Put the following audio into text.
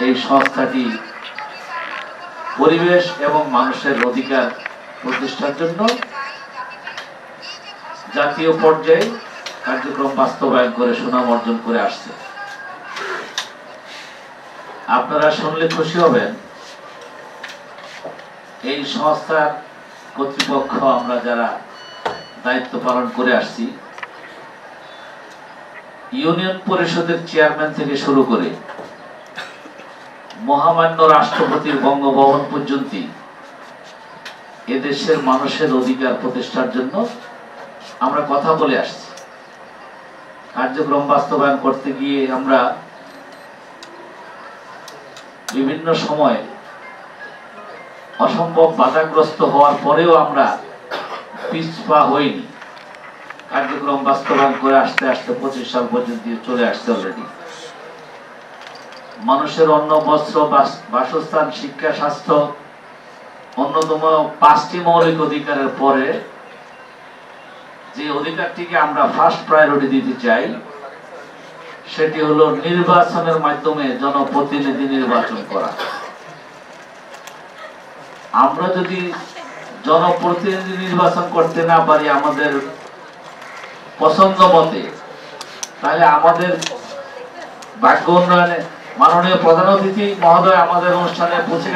এই সংস্থাটি পরিবেশ এবং মানুষের অধিকার প্রতিষ্ঠার জন্য জাতীয় পর্যায়ে কার্যক্রম বাস্তবায়ন করে সুনাম অর্জন করে আসছে। আপনারা শুনলে খুশি হবেন, এই সংস্থার কর্তৃপক্ষ আমরা যারা দায়িত্ব পালন করে আসছি, ইউনিয়ন পরিষদের চেয়ারম্যান থেকে শুরু করে মহামান্য রাষ্ট্রপতির বঙ্গভবন পর্যন্ত এদেশের মানুষের অধিকার প্রতিষ্ঠার জন্য আমরা কথা বলে আসছি। কার্যক্রম বাস্তবায়ন করতে গিয়ে আমরা বিভিন্ন সময় অসম্ভব বাধাগ্রস্ত হওয়ার পরেও আমরা পিছপা হইনি। কার্যক্রম বাস্তবায়ন করে আসতে আসতে 25 সাল পর্যন্ত চলে আসছে অলরেডি। মানুষের অন্ন, বস্ত্র, বাসস্থান, শিক্ষা, স্বাস্থ্য অন্যতম 5টি মৌলিক অধিকারের পরে যে অধিকারটিকে আমরা ফার্স্ট প্রায়োরিটি দিতে চাই সেটি হলো নির্বাচনের মাধ্যমে জনপ্রতিনিধি নির্বাচন করা। আমরা যদি জনপ্রতিনিধি নির্বাচন করতে না পারি আমাদের পছন্দ মতে, তাহলে আমাদের ভাগ্য উন্নয়নে মাননীয় প্রধান অতিথি মহোদয় আমাদের অনুষ্ঠানে পৌঁছে